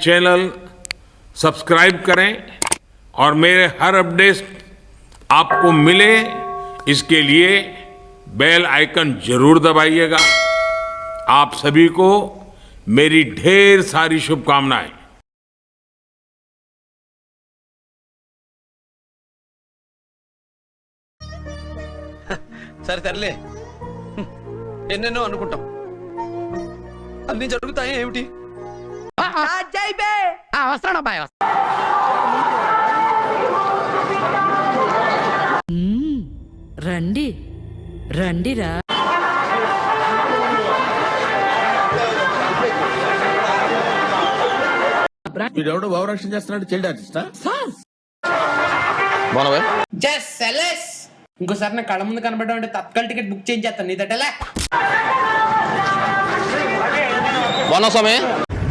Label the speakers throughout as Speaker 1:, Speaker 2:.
Speaker 1: Channel subscribe करें और मेरे हर अपडेट आपको मिले इसके लिए बेल आइकन जरूर दबाइएगा। आप सभी को मेरी ढेर सारी शुभकामनाएं।
Speaker 2: సరే తరలే ఎన్నెన్నో అనుకుంటాం అన్ని జరుగుతాయి ఏమిటి
Speaker 3: వస్తాను అబ్బాయి రండి రండిరా
Speaker 4: వీడెవడో భావరక్షణ చేస్తున్నాడు చైల్డ్ ఆర్టిస్టా
Speaker 2: బానవే
Speaker 5: జస్ట్ సెలెస్ ఇంకోసారి నా కళ్ళ ముందు కనబడ్డా అంటే తత్కాల్ టికెట్ బుక్ చేయించేస్తాను నీదటలే
Speaker 2: బానా స్వామి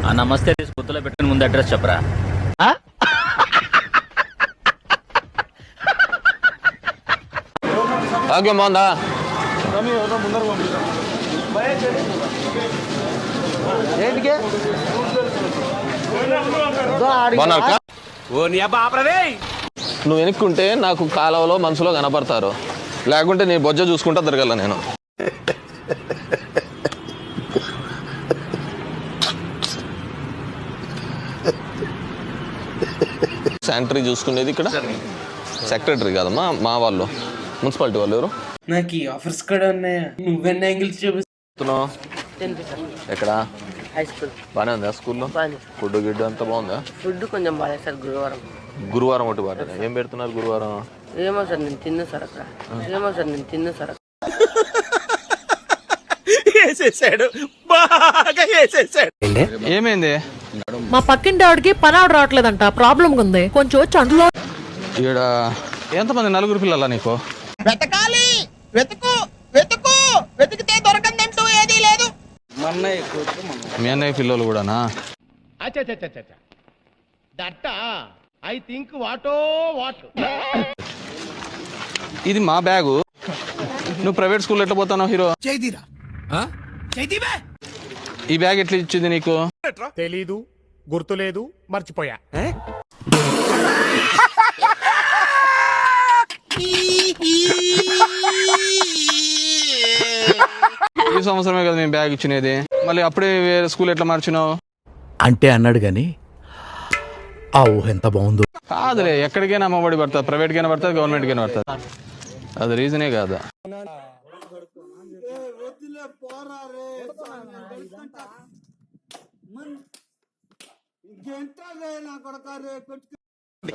Speaker 6: ఆ నమస్తే గుర్తులో పెట్టుకుని ముందు అడ్రస్ చెప్పరా
Speaker 2: ఆరోగ్యం బాగుందా బాగున్నారా నువ్వు వెనుక్కుంటే నాకు కాలువలో మనసులో కనపడతారు, లేకుంటే నీ బొజ్జ చూసుకుంటా తిరగల నేను. శానిటరీ చూసుకునేది ఇక్కడ సెక్రటరీ కాదమ్మా, మా వాళ్ళు మున్సిపాలిటీ వాళ్ళు. ఎవరు
Speaker 5: నాకు ఈ ఆఫర్స్ కూడా ఉన్నాయా? నువ్వెన్ని యాంగిల్స్ చూపిస్తున్నావు?
Speaker 2: ఎక్కడ
Speaker 7: హై స్కూల్
Speaker 2: బాగానే ఉందా? స్కూల్లో ఫుడ్ గిడ్డు అంతా బాగుందా?
Speaker 7: ఫుడ్ కొంచెం బాగాలేదు సార్.
Speaker 2: గురువారం ఒకటి బాట. ఏం పెడుతున్నారు గురువారం?
Speaker 7: ఏమో సార్ నేను తిన్నా సార్ అక్కడ.
Speaker 2: ఏమైంది?
Speaker 8: మా పక్కింటి ఆవిడకి పని ఆవిడ రావట్లేదంట, ప్రాబ్లం ఉంది కొంచెం వచ్చి అందులో.
Speaker 2: ఈడ ఎంతమంది? నలుగురు పిల్లలా నీకు?
Speaker 9: వెతకాలి, వెతుకు వెతుకు వెతికితే దొరకందంటూ ఏదీ లేదు.
Speaker 2: మీ అన్నయ్య పిల్లలు కూడానా? ఇది మా బ్యాగు. నువ్వు ప్రైవేట్ స్కూల్ ఎట్లా పోతావు హీరో? ఈ బ్యాగ్ ఎట్లా ఇచ్చింది నీకు?
Speaker 10: తెలీదు, గుర్తులేదు, మర్చిపోయా.
Speaker 2: ఈ సంవత్సరమే కదా మేము బ్యాగ్ ఇచ్చినది, మళ్ళీ అప్పుడే వేరే స్కూల్ ఎట్లా మార్చినావు?
Speaker 4: అంటే అన్నాడు గాని ఆ ఊహ ఎంత బాగుందో.
Speaker 2: కాదులే, ఎక్కడికైనా అమ్మఒడి పడుతుంది, ప్రైవేట్కైనా పడుతుంది, గవర్నమెంట్కైనా పడుతుంది. అది రీజనే కాదా?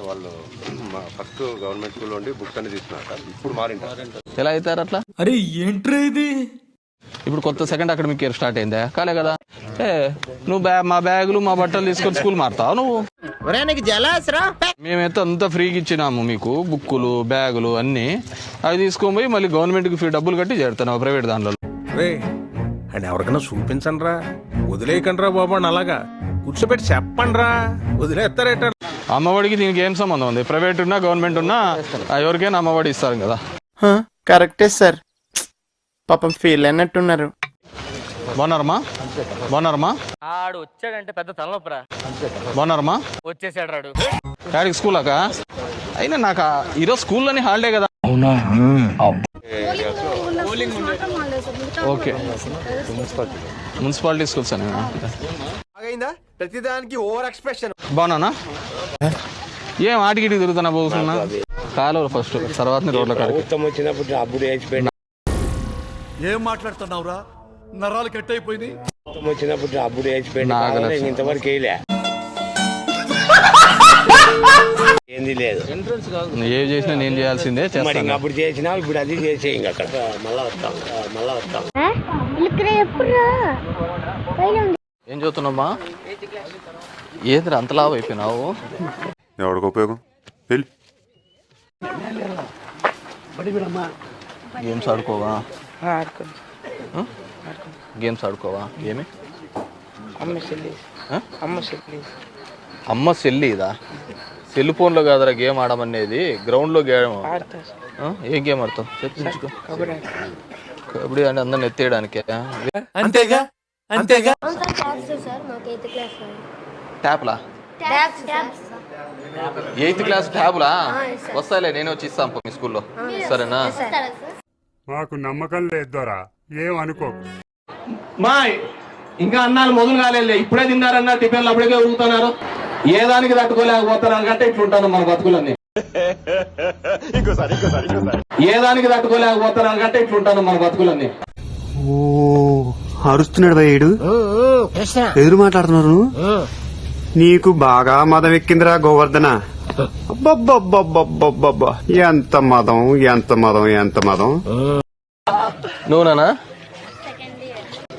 Speaker 11: వాళ్ళు ఫస్ట్ గవర్నమెంట్ స్కూల్ నుండి బుక్స్ అన్ని తీసుకున్నారు, ఇప్పుడు మారింటారు.
Speaker 2: ఎలా అవుతారు అట్లా?
Speaker 4: అరే ఏంట్రా ఇది?
Speaker 2: ఇప్పుడు కొత్త సెకండ్ అకాడమిక్ ఇయర్ స్టార్ట్ అయిందా? కాలే కదా. నువ్వు మా బ్యాగులు మా బట్టలు తీసుకొని స్కూల్ మారుతావు నువ్వు? మేమైతే అంతా ఫ్రీగా ఇచ్చినాము మీకు, బుక్కులు బ్యాగులు అన్ని. అవి తీసుకొని పోయి మళ్ళీ గవర్నమెంట్కి ఫ్రీ డబ్బులు కట్టి చేరుతాను ప్రైవేట్ దాంట్లో.
Speaker 10: అండ్ ఎవరికైనా చూపించండి రా, వదిలేయకండి రా బాబు అని అలాగా కూర్చోబెట్టి చెప్పండి రా, వదిలేస్తారేట.
Speaker 2: అమ్మఒడికి దీనికి ఏం సంబంధం ఉంది? ప్రైవేట్ ఉన్నా గవర్నమెంట్ ఉన్నా ఎవరికైనా అమ్మఒడి ఇస్తారు కదా.
Speaker 9: కరెక్టే సార్, పాపం ఫీల్ అన్నట్టున్నారు.
Speaker 2: బాగున్నారమ్మా?
Speaker 6: ఆడు వచ్చాడంటే పెద్ద తలనొప్పరా.
Speaker 2: బాగున్నారమ్మా?
Speaker 6: వచ్చేసాడు రాడు.
Speaker 2: డాడీకి స్కూల్ అక్క అయినా నాకు ఈరోజు స్కూల్లోని హాలిడే కదా. ఓకే, మున్సిపాలిటీ స్కూల్స్ అని.
Speaker 10: ప్రతిదానికి ఓవర్ ఎక్స్ప్రెషన్.
Speaker 2: బాగున్నానా? ఏం ఆటికి తిరుగుతున్నా పోతున్నా? కాలువలు ఫస్ట్, తర్వాత రోడ్ల కాడికి.
Speaker 4: ఏం మాట్లాడుతున్నావురా? నరాలు కట్ అయిపోయింది.
Speaker 11: ఇంతవరకు ఏంది లేదు.
Speaker 2: ఏం చేసినా నేను చేయాల్సిందే చేస్తాను.
Speaker 11: అప్పుడు చేసినా ఇప్పుడు అది చేసే అక్కడ
Speaker 2: ఏం చదువుతున్నామ్మా? ఏదిరా అంత లాభ అయిపోయినావు?
Speaker 11: ఎవరికి ఉపయోగం?
Speaker 2: గేమ్స్ ఆడుకోవా? గేమ్స్ ఆడుకోవా? ఏమి అమ్మ సెల్లిదా? సెల్ ఫోన్లో కాదురా గేమ్ ఆడమనేది, గ్రౌండ్లో గేమ్. ఏం గేమ్ ఆడతావు? చెప్పించుకో. కబడ్డీ అంటే అందరిని ఎత్తేయడానికే.
Speaker 4: అంతేగా అంతేగా.
Speaker 2: ట్యాబ్లా? 8th class ట్యాబ్లా? వస్తాయిలే, నేను వచ్చి ఇస్తాను మీ స్కూల్లో, సరేనా?
Speaker 10: మాకు నమ్మకం లేదు దొరా, ఏమనుకోకు.
Speaker 9: మా ఇంకా అన్నాలు మొదలు కాలేదు, ఇప్పుడే తిన్నారన్న టిఫిన్లు అప్పటికే ఊగుతున్నారు. ఏ దానికి తట్టుకోలేకపోతున్నారు కంటే ఇట్లుంటాను మన బతుకులన్నీ. ఏ దానికి తట్టుకోలేకపోతున్నారు కంటే ఇట్లుంటాను మన బతుకులన్నీ.
Speaker 12: ఓ అరుస్తున్నాడు భయ్యుడు, ఎదురు మాట్లాడుతున్నారు. నీకు బాగా మదం ఎక్కిందిరా గోవర్ధన. అబ్బబ్బబ్బబ్బబ్బబ్బబ్బా, ఎంత మదం ఎంత మదం ఎంత మదం.
Speaker 2: నువ్వునా?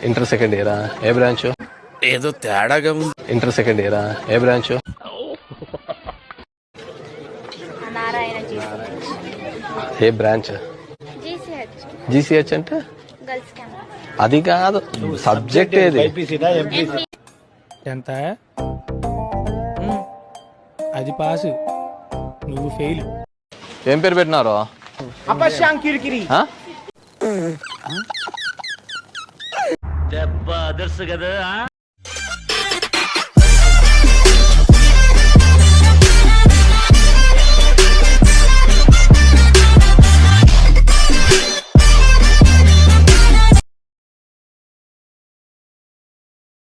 Speaker 2: ఇంటర్ సెకండ్ ఇయరా? ఏ బ్రాంచ్?
Speaker 4: ఏదో తేడాగా ఉంది.
Speaker 2: ఇంటర్ సెకండ్ ఇయరా? ఏ బ్రాంచ్? ఏ బ్రాంచ్? జీసీహెచ్ అంటే అది కాదు, సబ్జెక్ట్ ఏది?
Speaker 10: ఎంత? అది పాసు, నువ్వు ఫెయిల్.
Speaker 2: ఏం పేరు పెట్టినారు?
Speaker 6: దెబ్బ అదర్సు కదా